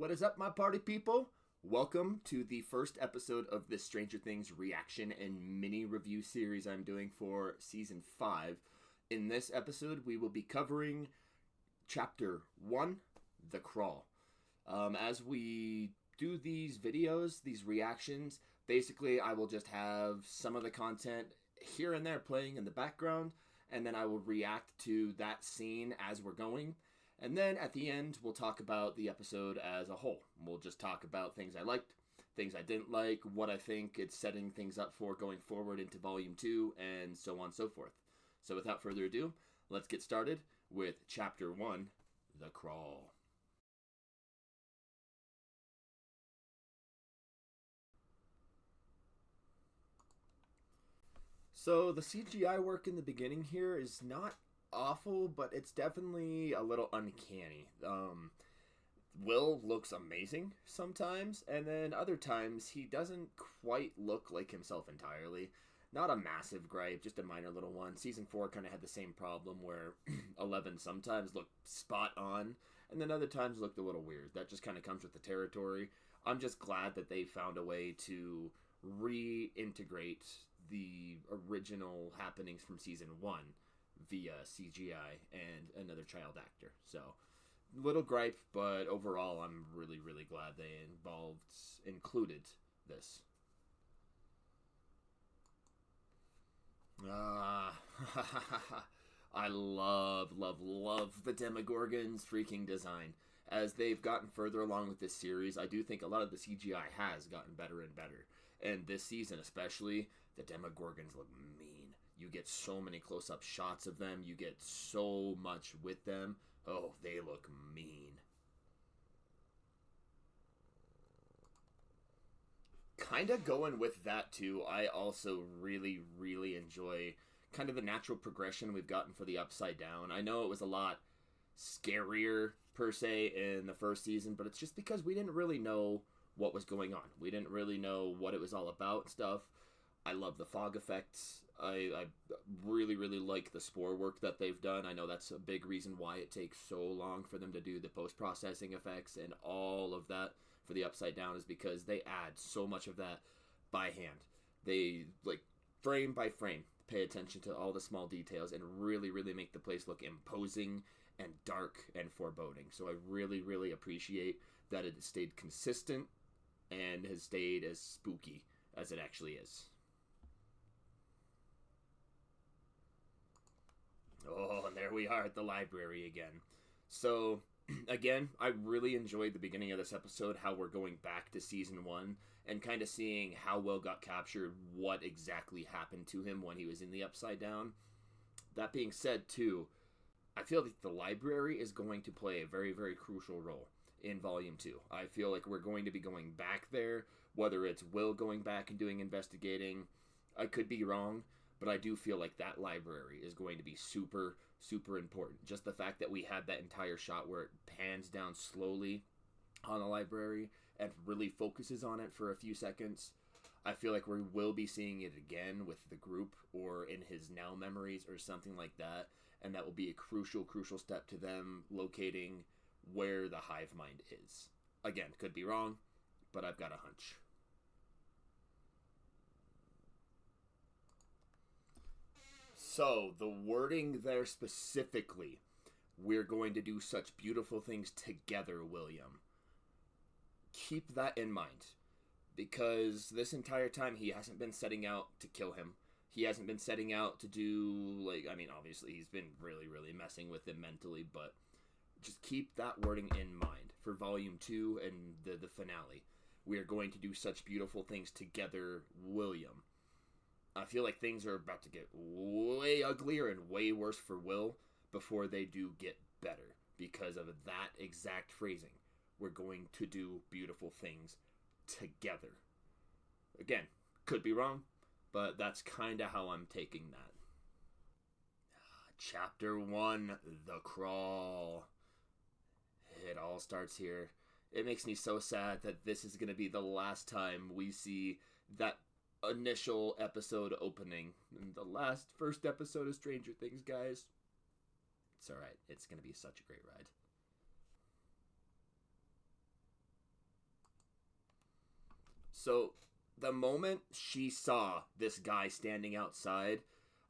What is up, my party people? Welcome to the first episode of this Stranger Things reaction and mini review series I'm doing for season 5. In this episode, we will be covering chapter 1, The Crawl. As we do these videos, these reactions, basically I will just have some of the content here and there playing in the background, and then I will react to that scene as we're going. And then at the end, we'll talk about the episode as a whole. We'll just talk about things I liked, things I didn't like, what I think it's setting things up for going forward into Volume 2, and so on and so forth. So without further ado, let's get started with Chapter 1, The Crawl. So the CGI work in the beginning here is not awful, but it's definitely a little uncanny. Will looks amazing sometimes, and then other times he doesn't quite look like himself entirely. Not a massive gripe, just a minor little one. Season 4 kind of had the same problem where 11 sometimes looked spot on, and then other times looked a little weird. That just kind of comes with the territory. I'm just glad that they found a way to reintegrate the original happenings from season 1 via CGI and another child actor. So, little gripe, but overall, I'm really glad they included this. I love the Demogorgon's freaking design. As they've gotten further along with this series, I do think a lot of the CGI has gotten better and better. And this season especially, the Demogorgons look mean. You get so many close-up shots of them. You get so much with them. Oh, they look mean. Kind of going with that too, I also really enjoy kind of the natural progression we've gotten for the Upside Down. I know it was a lot scarier per se in the first season, but it's just because we didn't really know what was going on. We didn't really know what it was all about and stuff. I love the fog effects. I really like the spore work that they've done. I know that's a big reason why it takes so long for them to do the post-processing effects and all of that for the Upside Down, is because they add so much of that by hand. They, like, frame by frame, pay attention to all the small details and really make the place look imposing and dark and foreboding. So I really appreciate that it stayed consistent and has stayed as spooky as it actually is. Oh, and there we are at the library again. So, again, I really enjoyed the beginning of this episode, how we're going back to season 1 and kind of seeing how Will got captured, what exactly happened to him when he was in the Upside Down. That being said, too, I feel like the library is going to play a very crucial role in Volume 2. I feel like we're going to be going back there, whether it's Will going back and doing investigating. I could be wrong, but I do feel like that library is going to be super important. Just the fact that we had that entire shot where it pans down slowly on the library and really focuses on it for a few seconds. I feel like we will be seeing it again with the group or in his now memories or something like that. And that will be a crucial step to them locating where the hive mind is. Again, could be wrong, but I've got a hunch. So, the wording there specifically, we're going to do such beautiful things together, William. Keep that in mind, because this entire time he hasn't been setting out to kill him. He hasn't been setting out to do, obviously he's been really messing with him mentally, but just keep that wording in mind for Volume 2 and the finale. We are going to do such beautiful things together, William. I feel like things are about to get way uglier and way worse for Will before they do get better because of that exact phrasing. We're going to do beautiful things together. Again, could be wrong, but that's kind of how I'm taking that. Chapter 1, The Crawl. It all starts here. It makes me so sad that this is going to be the last time we see that initial episode opening. The first episode of Stranger Things, guys. It's alright. It's going to be such a great ride. So the moment she saw this guy standing outside,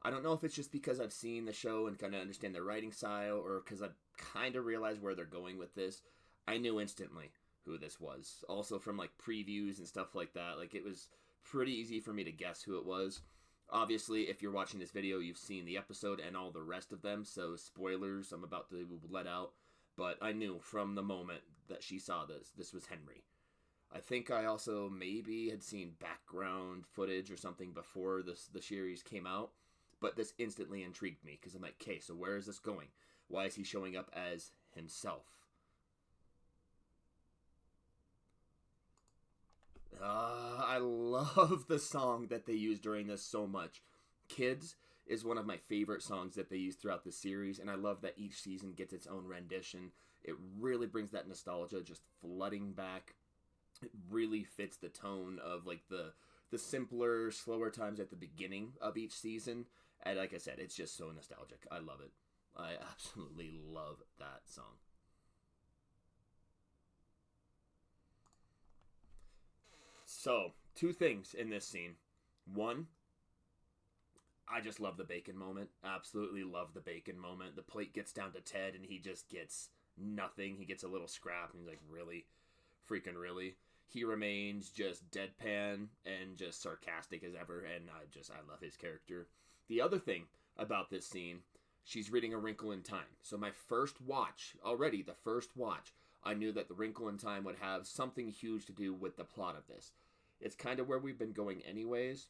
I don't know if it's just because I've seen the show and kind of understand their writing style, or because I kind of realized where they're going with this. I knew instantly who this was. Also from like previews and stuff like that. Like it was pretty easy for me to guess who it was. Obviously, if you're watching this video, you've seen the episode and all the rest of them, so spoilers I'm about to let out. But I knew from the moment that she saw this was Henry. I think I also maybe had seen background footage or something before the series came out, but this instantly intrigued me because I'm like, okay, so where is this going? Why is he showing up as himself? I love the song that they use during this so much. Kids is one of my favorite songs that they use throughout the series, and I love that each season gets its own rendition. It really brings that nostalgia just flooding back. It really fits the tone of like the simpler, slower times at the beginning of each season. And like I said, it's just so nostalgic. I love it. I absolutely love that song. So, two things in this scene. One, I just love the bacon moment. Absolutely love the bacon moment. The plate gets down to Ted and he just gets nothing. He gets a little scrap and he's like, really? Freaking really? He remains just deadpan and just sarcastic as ever, and I love his character. The other thing about this scene, she's reading A Wrinkle in Time. So my first watch, already the first watch, I knew that The Wrinkle in Time would have something huge to do with the plot of this. It's kind of where we've been going anyways,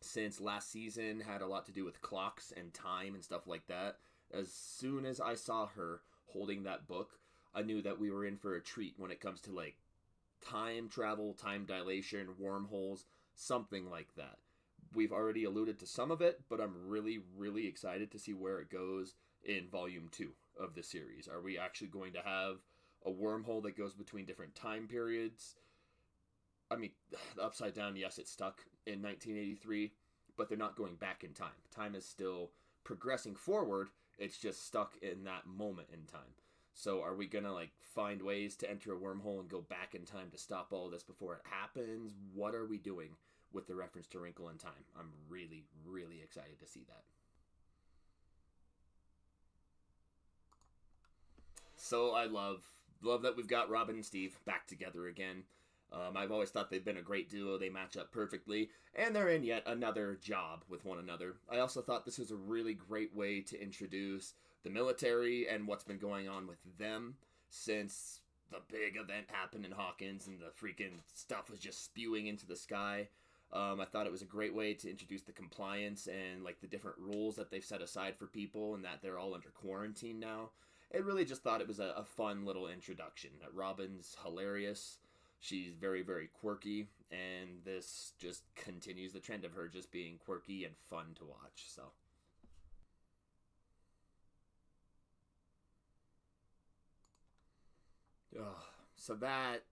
since last season had a lot to do with clocks and time and stuff like that. As soon as I saw her holding that book, I knew that we were in for a treat when it comes to like time travel, time dilation, wormholes, something like that. We've already alluded to some of it, but I'm really, really excited to see where it goes in volume 2 of the series. Are we actually going to have a wormhole that goes between different time periods? I mean, the Upside Down, yes, it's stuck in 1983, but they're not going back in time. Time is still progressing forward. It's just stuck in that moment in time. So are we going to like find ways to enter a wormhole and go back in time to stop all this before it happens? What are we doing with the reference to Wrinkle in Time? I'm really, really excited to see that. So I love that we've got Robin and Steve back together again. I've always thought they've been a great duo. They match up perfectly, and they're in yet another job with one another. I also thought this was a really great way to introduce the military and what's been going on with them since the big event happened in Hawkins and the freaking stuff was just spewing into the sky. I thought it was a great way to introduce the compliance and like the different rules that they've set aside for people and that they're all under quarantine now. It really just thought it was a fun little introduction. Robin's hilarious. She's very, very quirky, and this just continues the trend of her just being quirky and fun to watch. So, ugh. So that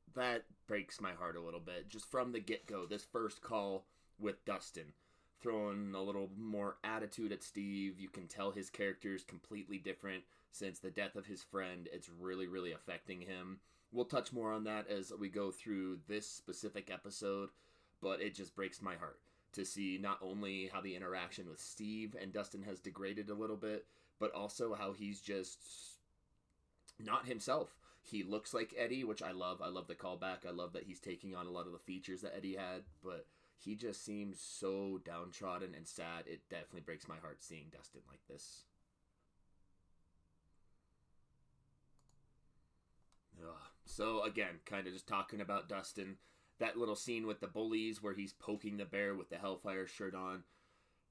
breaks my heart a little bit. Just from the get go, this first call with Dustin, throwing a little more attitude at Steve. You can tell his character is completely different since the death of his friend. It's really, really affecting him. We'll touch more on that as we go through this specific episode, but it just breaks my heart to see not only how the interaction with Steve and Dustin has degraded a little bit, but also how he's just not himself. He looks like Eddie, which I love. I love the callback. I love that he's taking on a lot of the features that Eddie had, but he just seems so downtrodden and sad. It definitely breaks my heart seeing Dustin like this. Ugh. So again, kind of just talking about Dustin, that little scene with the bullies where he's poking the bear with the Hellfire shirt on.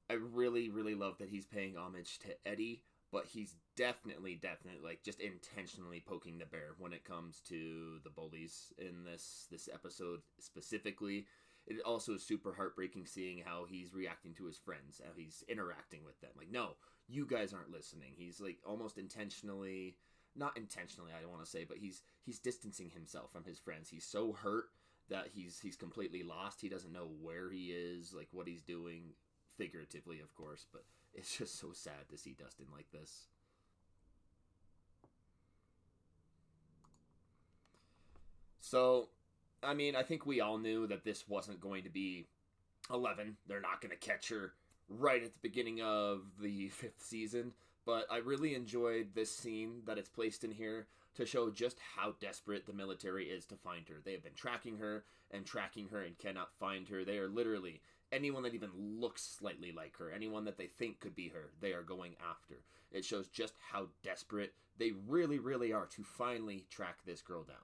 I really, really love that he's paying homage to Eddie, but he's definitely like just intentionally poking the bear when it comes to the bullies in this episode specifically. It also is super heartbreaking seeing how he's reacting to his friends, how he's interacting with them. Like, no, you guys aren't listening. He's like almost intentionally, not intentionally, I don't want to say, but he's distancing himself from his friends. He's so hurt that he's completely lost. He doesn't know where he is, like what he's doing, figuratively, of course, but it's just so sad to see Dustin like this. So I mean, I think we all knew that this wasn't going to be 11. They're not going to catch her right at the beginning of the fifth season. But I really enjoyed this scene that it's placed in here to show just how desperate the military is to find her. They have been tracking her and cannot find her. They are literally anyone that even looks slightly like her, anyone that they think could be her, they are going after. It shows just how desperate they really, really are to finally track this girl down.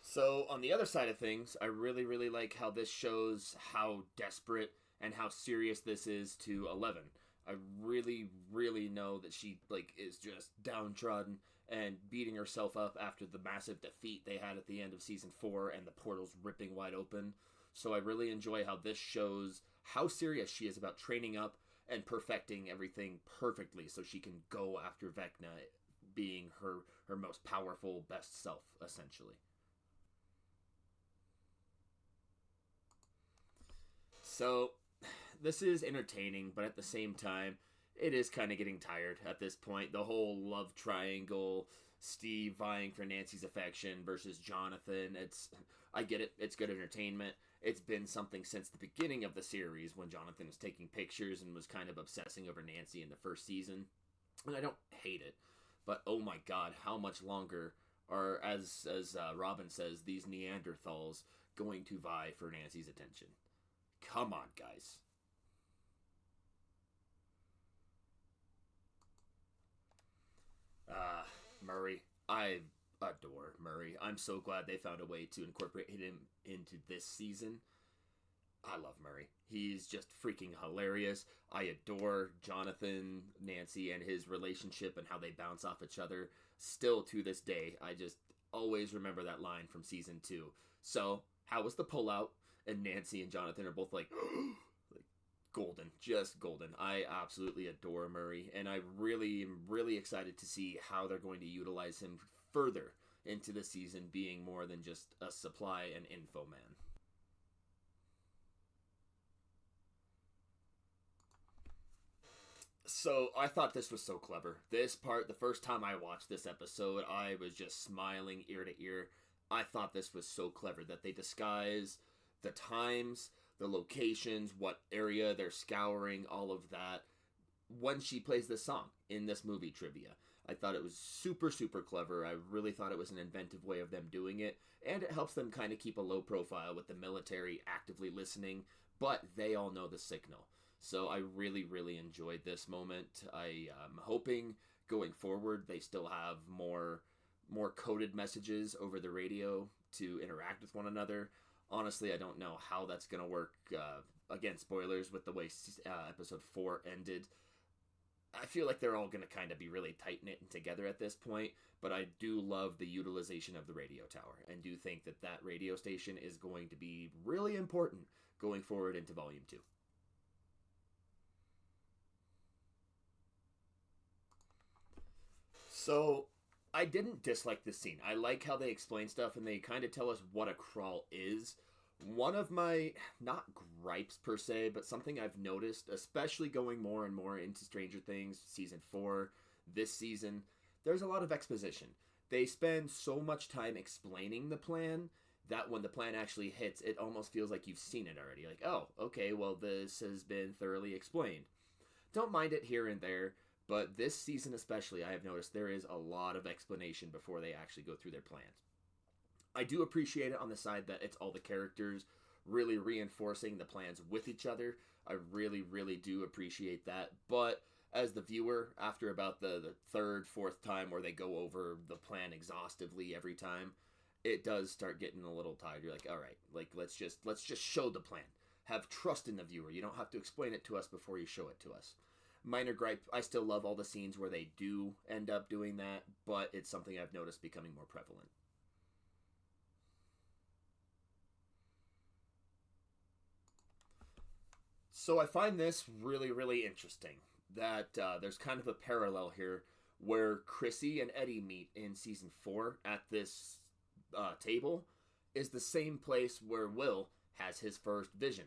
So, on the other side of things, I really, really like how this shows how desperate and how serious this is to Eleven. I really, really know that she is just downtrodden and beating herself up after the massive defeat they had at the end of season 4 and the portals ripping wide open. So I really enjoy how this shows how serious she is about training up and perfecting everything perfectly so she can go after Vecna being her most powerful, best self, essentially. So, this is entertaining, but at the same time, it is kind of getting tired at this point. The whole love triangle, Steve vying for Nancy's affection versus Jonathan. I get it. It's good entertainment. It's been something since the beginning of the series when Jonathan was taking pictures and was kind of obsessing over Nancy in the first season. And I don't hate it, but oh my god, how much longer are, as Robin says, these Neanderthals going to vie for Nancy's attention? Come on, guys. Murray. I adore Murray. I'm so glad they found a way to incorporate him into this season. I love Murray. He's just freaking hilarious. I adore Jonathan, Nancy, and his relationship and how they bounce off each other. Still to this day, I just always remember that line from season 2. So, how was the pullout? And Nancy and Jonathan are both like, like golden, just golden. I absolutely adore Murray, and I really am really excited to see how they're going to utilize him further into the season, being more than just a supply and info man. So I thought this was so clever. This part, the first time I watched this episode, I was just smiling ear to ear. I thought this was so clever that they disguise the times, the locations, what area they're scouring, all of that when she plays this song in this movie trivia. I thought it was super, super clever. I really thought it was an inventive way of them doing it, and it helps them kind of keep a low profile with the military actively listening, but they all know the signal. So I really, really enjoyed this moment. I am hoping going forward they still have more coded messages over the radio to interact with one another. Honestly, I don't know how that's going to work. Again, spoilers with the way episode 4 ended. I feel like they're all going to kind of be really tight knit and together at this point, but I do love the utilization of the radio tower and do think that that radio station is going to be really important going forward into Volume 2. So, I didn't dislike this scene. I like how they explain stuff and they kind of tell us what a crawl is. One of my, not gripes per se, but something I've noticed, especially going more and more into Stranger Things season 4, this season, there's a lot of exposition. They spend so much time explaining the plan that when the plan actually hits, it almost feels like you've seen it already. Like, oh, okay, well, this has been thoroughly explained. Don't mind it here and there, but this season especially, I have noticed there is a lot of explanation before they actually go through their plans. I do appreciate it on the side that it's all the characters really reinforcing the plans with each other. I really, really do appreciate that. But as the viewer, after about the third, fourth time where they go over the plan exhaustively every time, it does start getting a little tired. You're like, all right, like let's just show the plan. Have trust in the viewer. You don't have to explain it to us before you show it to us. Minor gripe, I still love all the scenes where they do end up doing that, but it's something I've noticed becoming more prevalent. So I find this really, really interesting that there's kind of a parallel here where Chrissy and Eddie meet in season 4 at this table is the same place where Will has his first vision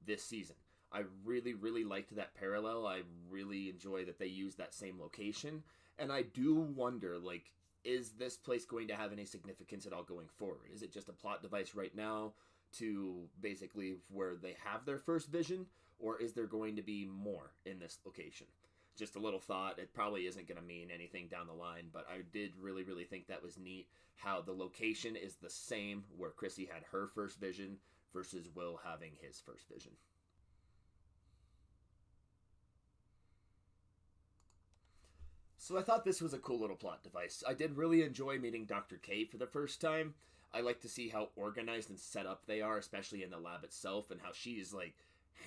this season. I really, really liked that parallel. I really enjoy that they use that same location. And I do wonder, like, is this place going to have any significance at all going forward? Is it just a plot device right now to basically where they have their first vision, or is there going to be more in this location? Just a little thought. It probably isn't going to mean anything down the line, but I did really, really think that was neat how the location is the same where Chrissy had her first vision versus Will having his first vision. So I thought this was a cool little plot device. I did really enjoy meeting Dr. K for the first time. I like to see how organized and set up they are, especially in the lab itself, and how she's like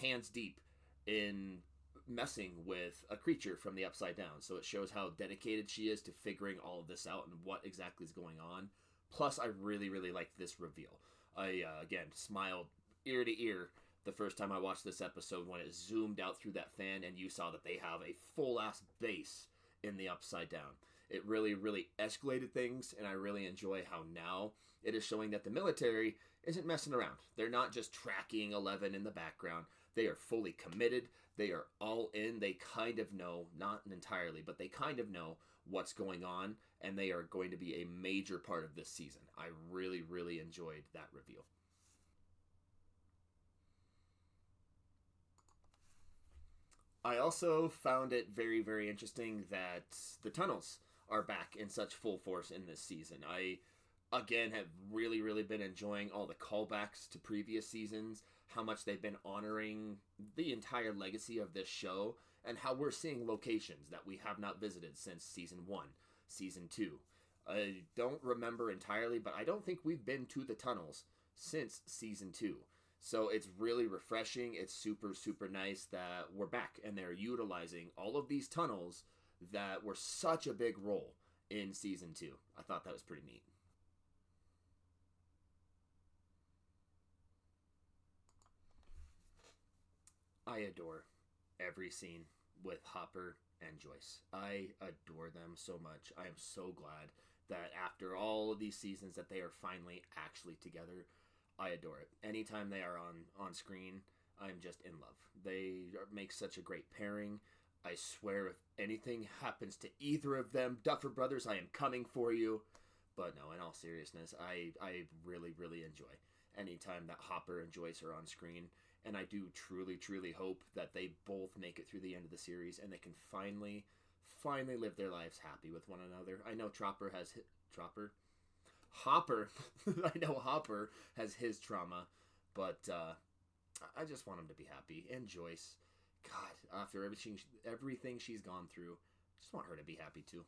hands deep in messing with a creature from the Upside Down. So it shows how dedicated she is to figuring all of this out and what exactly is going on. Plus, I really, really liked this reveal. I, again, smiled ear to ear the first time I watched this episode when it zoomed out through that fan and you saw that they have a full-ass base in the Upside Down. It really, really escalated things, and I really enjoy how now it is showing that the military isn't messing around. They're not just tracking 11 in the background. They are fully committed. They are all in. They kind of know, not entirely, but they kind of know what's going on, and they are going to be a major part of this season. I really, really enjoyed that reveal. I also found it very, very interesting that the tunnels are back in such full force in this season. I, again, have really, really been enjoying all the callbacks to previous seasons, how much they've been honoring the entire legacy of this show, and how we're seeing locations that we have not visited since season 1, season 2. I don't remember entirely, but I don't think we've been to the tunnels since season 2. So it's really refreshing. It's super, super nice that we're back and they're utilizing all of these tunnels that were such a big role in season 2. I thought that was pretty neat. I adore every scene with Hopper and Joyce. I adore them so much. I am so glad that after all of these seasons that they are finally actually together. I adore it. Anytime they are on screen, I'm just in love. Make such a great pairing. I swear if anything happens to either of them, Duffer Brothers, I am coming for you. But no, in all seriousness, I really, really enjoy anytime that Hopper and Joyce are on screen. And I do truly, truly hope that they both make it through the end of the series and they can finally, finally live their lives happy with one another. I know Hopper, I know Hopper has his trauma, but I just want him to be happy. And Joyce, God, after everything she's gone through, just want her to be happy too.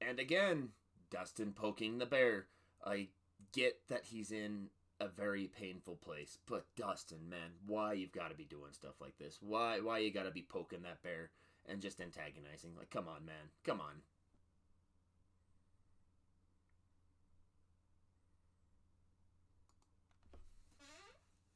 And again, Dustin poking the bear. I get that he's in a very painful place, but Dustin, man, why you've got to be doing stuff like this? Why you got to be poking that bear and just antagonizing? Like, come on, man, come on.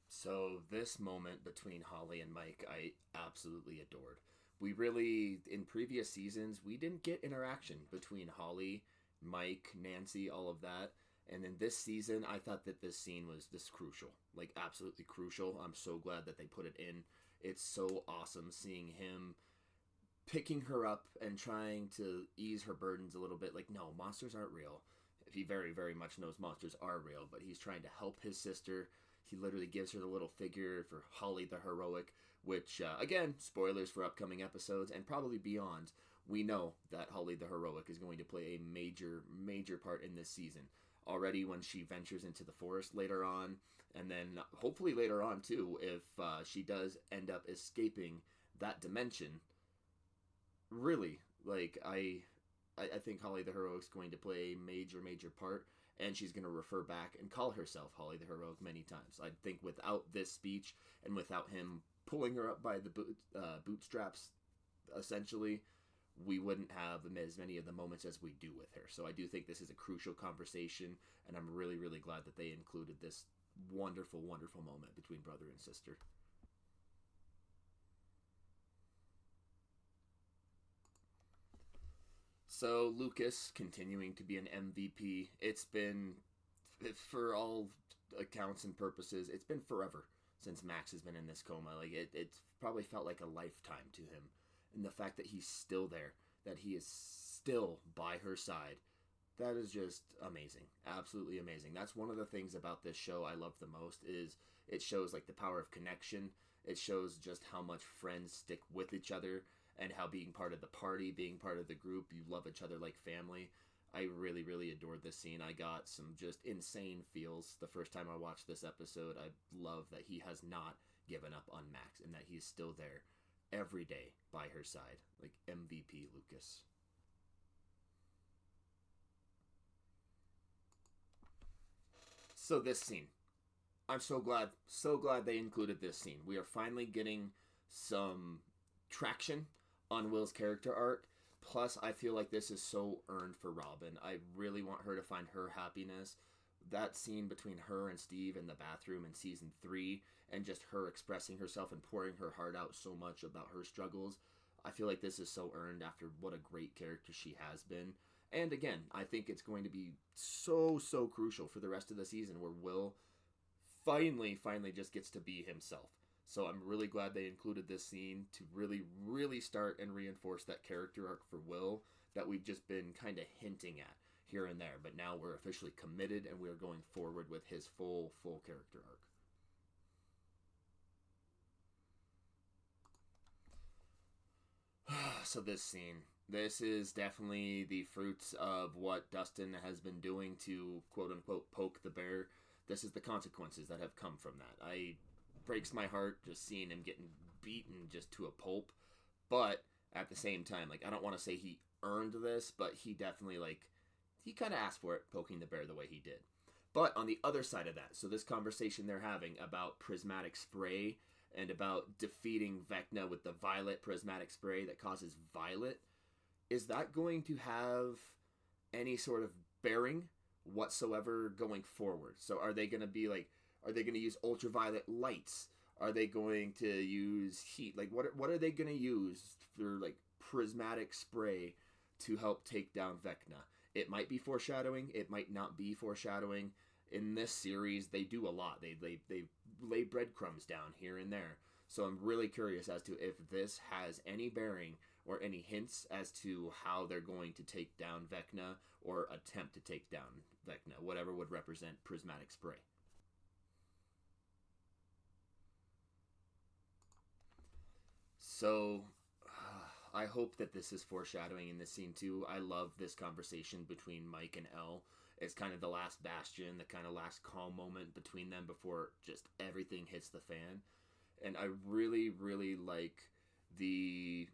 So this moment between Holly and Mike, I absolutely adored. We really, in previous seasons, we didn't get interaction between Holly, Mike, Nancy, all of that. And in this season, I thought that this scene was this crucial, like absolutely crucial. I'm so glad that they put it in. It's so awesome seeing him picking her up and trying to ease her burdens a little bit. Like, no, monsters aren't real. He very, very much knows monsters are real, but he's trying to help his sister. He literally gives her the little figure for Holly the Heroic, which, again, spoilers for upcoming episodes and probably beyond. We know that Holly the Heroic is going to play a major, major part in this season. Already when she ventures into the forest later on, and then hopefully later on too, if she does end up escaping that dimension. Really, like I think Holly the Heroic is going to play a major, major part, and she's going to refer back and call herself Holly the Heroic many times. I think without this speech and without him pulling her up by the bootstraps, essentially, we wouldn't have as many of the moments as we do with her. So I do think this is a crucial conversation, and I'm really, really glad that they included this wonderful, wonderful moment between brother and sister. So Lucas continuing to be an MVP. It's been, for all accounts and purposes, it's been forever since Max has been in this coma. Like it's probably felt like a lifetime to him, and the fact that he's still there, that he is still by her side, that is just amazing, absolutely amazing. That's one of the things about this show I love the most is it shows like the power of connection. It shows just how much friends stick with each other and how being part of the party, being part of the group, you love each other like family. I really, really adored this scene. I got some just insane feels the first time I watched this episode. I love that he has not given up on Max and that he's still there every day by her side. Like MVP Lucas. So this scene. I'm so glad they included this scene. We are finally getting some traction on Will's character arc. Plus, I feel like this is so earned for Robin. I really want her to find her happiness. That scene between her and Steve in the bathroom in season 3, and just her expressing herself and pouring her heart out so much about her struggles, I feel like this is so earned after what a great character she has been. And again, I think it's going to be so crucial for the rest of the season where Will finally just gets to be himself. So I'm really glad they included this scene to really start and reinforce that character arc for Will that we've just been kind of hinting at here and there. But now we're officially committed and we're going forward with his full character arc. So this scene. This is definitely the fruits of what Dustin has been doing to quote unquote poke the bear. This is the consequences that have come from that. Breaks my heart just seeing him getting beaten just to a pulp. But at the same time, like, I don't want to say he earned this, but he definitely, like, he kind of asked for it, poking the bear the way he did. But on the other side of that, so this conversation they're having about prismatic spray and about defeating Vecna with the violet prismatic spray that causes violet, is that going to have any sort of bearing whatsoever going forward? So are they going to be like, are they going to use ultraviolet lights? Are they going to use heat? Like, what are they going to use for, like, prismatic spray to help take down Vecna? It might be foreshadowing. It might not be foreshadowing. In this series, they do a lot. They lay breadcrumbs down here and there. So I'm really curious as to if this has any bearing or any hints as to how they're going to take down Vecna or attempt to take down Vecna, whatever would represent prismatic spray. So, I hope that this is foreshadowing in this scene too. I love this conversation between Mike and Elle. It's kind of the last bastion, the kind of last calm moment between them before just everything hits the fan. And I really like the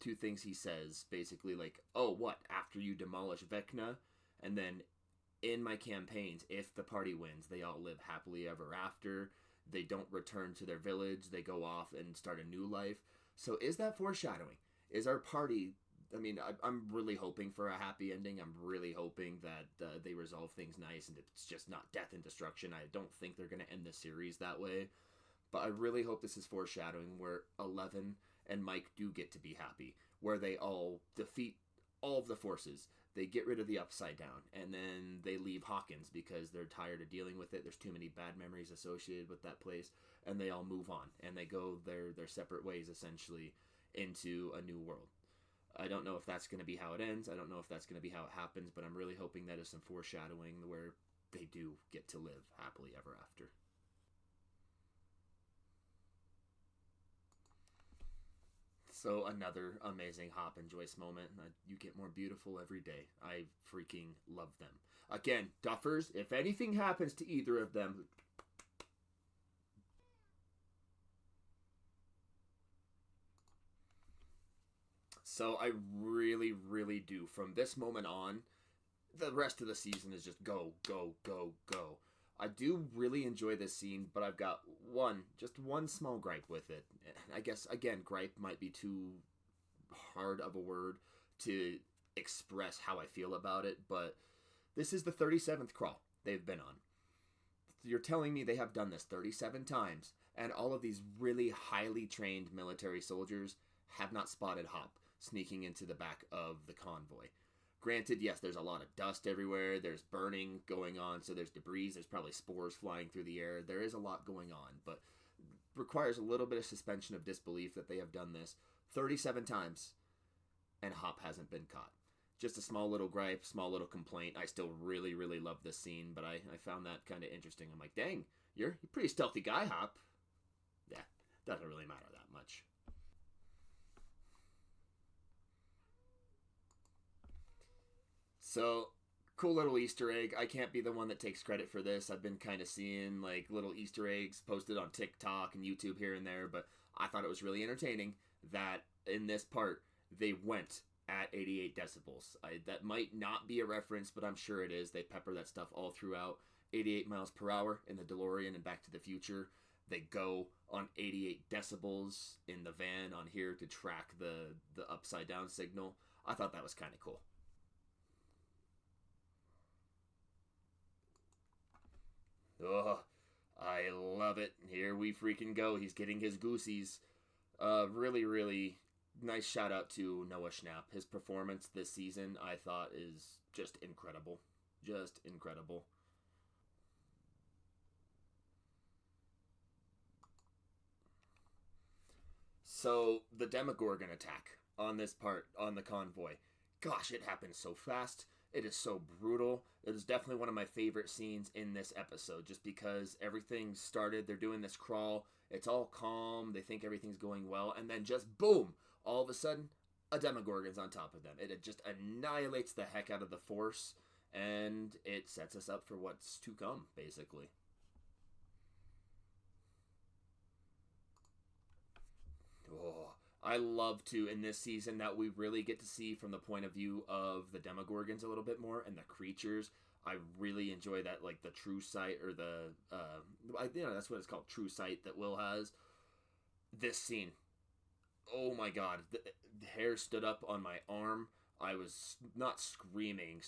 two things he says. Basically, like, oh, what? After you demolish Vecna, and then in my campaigns, if the party wins, they all live happily ever after. They don't return to their village. They go off and start a new life. So is that foreshadowing? Is our party... I mean, I'm really hoping for a happy ending. I'm really hoping that they resolve things nice and it's just not death and destruction. I don't think they're going to end the series that way. But I really hope this is foreshadowing where Eleven and Mike do get to be happy. Where they all defeat all of the forces. They get rid of the Upside Down. And then they leave Hawkins because they're tired of dealing with it. There's too many bad memories associated with that place. And they all move on. And they go their separate ways, essentially, into a new world. I don't know if that's going to be how it ends. I don't know if that's going to be how it happens. But I'm really hoping that is some foreshadowing where they do get to live happily ever after. So another amazing Hop and Joyce moment. You get more beautiful every day. I freaking love them. Again, Duffers, if anything happens to either of them... So I really do. From this moment on, the rest of the season is just go. I do really enjoy this scene, but I've got just one small gripe with it. I guess, again, gripe might be too hard of a word to express how I feel about it, but this is the 37th crawl they've been on. You're telling me they have done this 37 times, and all of these really highly trained military soldiers have not spotted Hop sneaking into the back of the convoy. Granted, yes, there's a lot of dust everywhere. There's burning going on, so there's debris. There's probably spores flying through the air. There is a lot going on, but requires a little bit of suspension of disbelief that they have done this 37 times and Hop hasn't been caught. Just a small little gripe, small little complaint. I still really, really love this scene, but I found that kind of interesting. I'm like, dang, you're a pretty stealthy guy, Hop. Yeah, doesn't really matter that much. So, cool little Easter egg. I can't be the one that takes credit for this. I've been kind of seeing like little Easter eggs posted on TikTok and YouTube here and there, but I thought it was really entertaining that in this part they went at 88 decibels. That might not be a reference, but I'm sure it is. They pepper that stuff all throughout. 88 miles per hour in the DeLorean and Back to the Future. They go on 88 decibels in the van on here to track the upside down signal. I thought that was kind of cool. Oh, I love it. Here we freaking go. He's getting his goosies. Really, really nice shout out to Noah Schnapp. His performance this season, I thought, is just incredible. Just incredible. So, the Demogorgon attack on this part, on the convoy. Gosh, it happened so fast. It is so brutal. It is definitely one of my favorite scenes in this episode, just because everything started. They're doing this crawl. It's all calm. They think everything's going well. And then just boom, all of a sudden, a Demogorgon's on top of them. It just annihilates the heck out of the force. And it sets us up for what's to come, basically. Oh, I love to in this season that we really get to see from the point of view of the Demogorgons a little bit more and the creatures. I really enjoy that, like the true sight or that's what it's called, true sight that Will has. This scene, oh my god, the hair stood up on my arm. I was not screaming,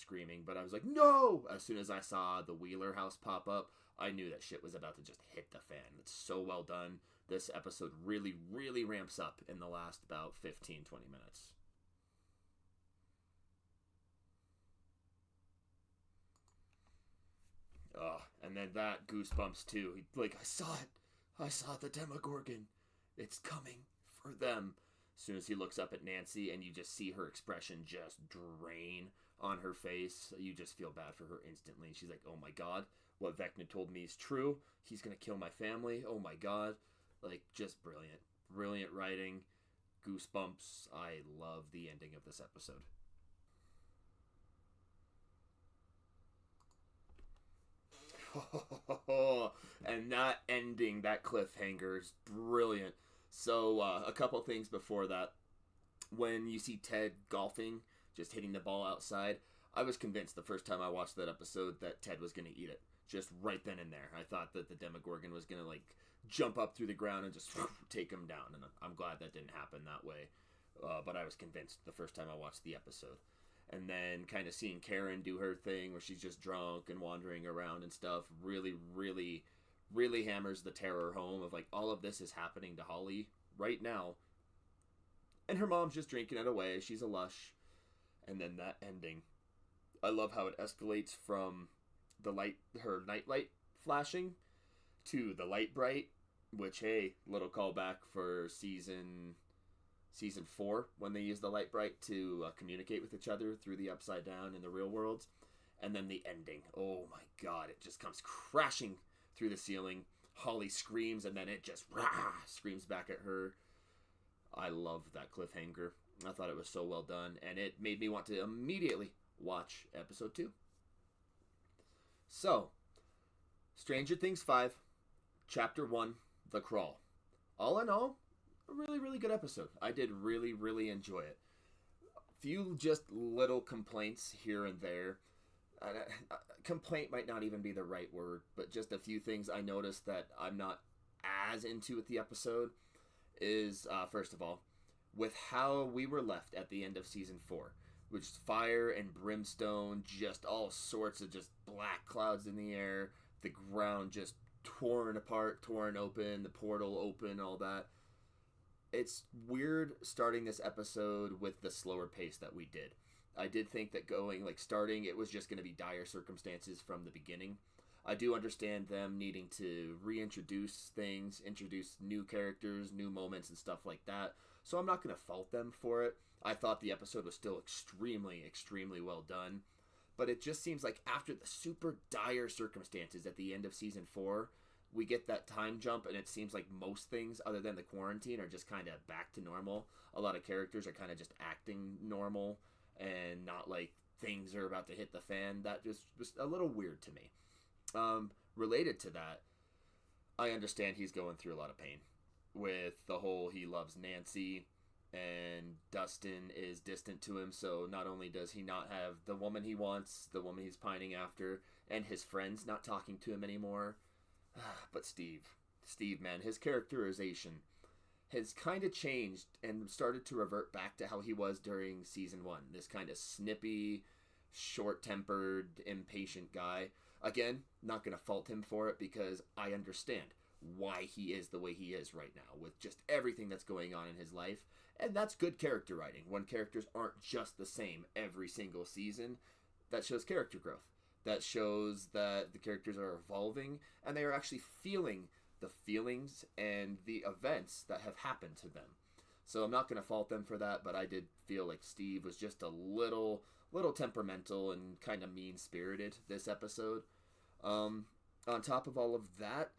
but I was like, no! As soon as I saw the Wheeler house pop up, I knew that shit was about to just hit the fan. It's so well done. This episode really, really ramps up in the last about 15-20 minutes. Oh, and then that goosebumps too. Like, I saw it. I saw the Demogorgon. It's coming for them. As soon as he looks up at Nancy and you just see her expression just drain on her face, you just feel bad for her instantly. She's like, oh my god, what Vecna told me is true. He's going to kill my family. Oh my god. Like, just brilliant. Brilliant writing. Goosebumps. I love the ending of this episode. And that ending, that cliffhanger is brilliant. So, a couple things before that. When you see Ted golfing, just hitting the ball outside, I was convinced the first time I watched that episode that Ted was going to eat it. Just right then and there. I thought that the Demogorgon was going to, like, jump up through the ground and just take him down. And I'm glad that didn't happen that way. But I was convinced the first time I watched the episode. And then kind of seeing Karen do her thing where she's just drunk and wandering around and stuff really, really, really hammers the terror home of like all of this is happening to Holly right now. And her mom's just drinking it away. She's a lush. And then that ending. I love how it escalates from the light, her nightlight flashing to the light bright, which, hey, little callback for season 4 when they use the light bright to communicate with each other through the upside down in the real world. And then the ending, oh my god, it just comes crashing through the ceiling. Holly screams and then it just screams back at her. I love that cliffhanger. I thought it was so well done, and it made me want to immediately watch episode 2. So, Stranger Things 5, Chapter 1, The Crawl. All in all, a really, really good episode. I did really, really enjoy it. Few just little complaints here and there. Complaint might not even be the right word, but just a few things I noticed that I'm not as into with the episode is, first of all, with how we were left at the end of season 4, which is fire and brimstone, just all sorts of just black clouds in the air, the ground just torn apart, torn open, the portal open, all that. It's weird starting this episode with the slower pace that we did. I did think that starting, it was just going to be dire circumstances from the beginning. I do understand them needing to reintroduce things, introduce new characters, new moments, and stuff like that. So I'm not going to fault them for it. I thought the episode was still extremely, extremely well done. But it just seems like after the super dire circumstances at the end of season 4, we get that time jump, and it seems like most things other than the quarantine are just kind of back to normal. A lot of characters are kind of just acting normal and not like things are about to hit the fan. That just was a little weird to me. Related to that, I understand he's going through a lot of pain with the whole he loves Nancy and Dustin is distant to him, so not only does he not have the woman he wants, the woman he's pining after, and his friends not talking to him anymore, but Steve, man, his characterization has kind of changed and started to revert back to how he was during season 1. This kind of snippy, short-tempered, impatient guy. Again, not going to fault him for it because I understand why he is the way he is right now with just everything that's going on in his life. And that's good character writing when characters aren't just the same every single season. That shows character growth. That shows that the characters are evolving and they are actually feeling the feelings and the events that have happened to them. So I'm not going to fault them for that, but I did feel like Steve was just a little temperamental and kind of mean-spirited this episode. On top of all of that,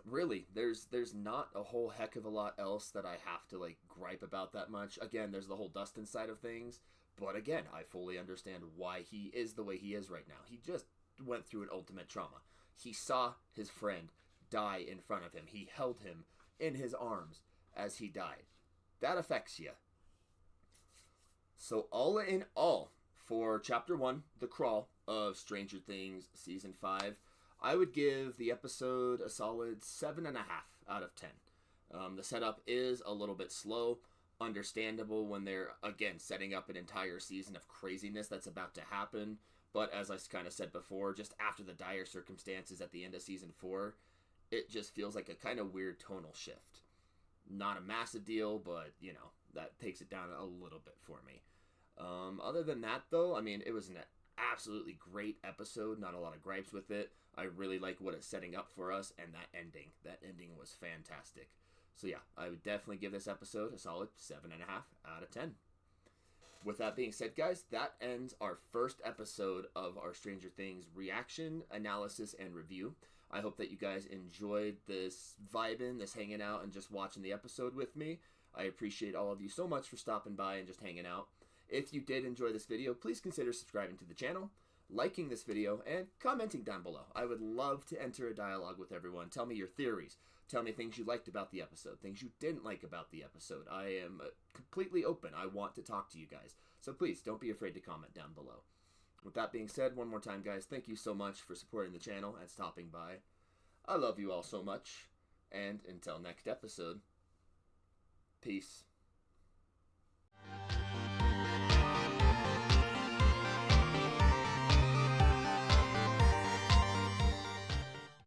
really, there's not a whole heck of a lot else that I have to like gripe about that much. Again, there's the whole Dustin side of things, but again, I fully understand why he is the way he is right now. He just went through an ultimate trauma. He saw his friend die in front of him. He held him in his arms as he died. That affects you. So all in all, for Chapter 1, The Crawl of Stranger Things Season 5, I would give the episode a solid 7.5 out of 10. The setup is a little bit slow, understandable when they're, again, setting up an entire season of craziness that's about to happen. But as I kind of said before, just after the dire circumstances at the end of Season 4, it just feels like a kind of weird tonal shift. Not a massive deal, but, you know, that takes it down a little bit for me. Other than that, though, I mean, it was an absolutely great episode. Not a lot of gripes with it. I really like what it's setting up for us, and that ending was fantastic. So yeah, I would definitely give this episode a solid 7.5 out of 10. With that being said, guys, that ends our first episode of our Stranger Things reaction, analysis, and review. I hope that you guys enjoyed this vibing, this hanging out, and just watching the episode with me. I appreciate all of you so much for stopping by and just hanging out. If you did enjoy this video, please consider subscribing to the channel, liking this video, and commenting down below. I would love to enter a dialogue with everyone. Tell me your theories. Tell me things you liked about the episode, things you didn't like about the episode. I am completely open. I want to talk to you guys. So please, don't be afraid to comment down below. With that being said, one more time, guys, thank you so much for supporting the channel and stopping by. I love you all so much. And until next episode, peace.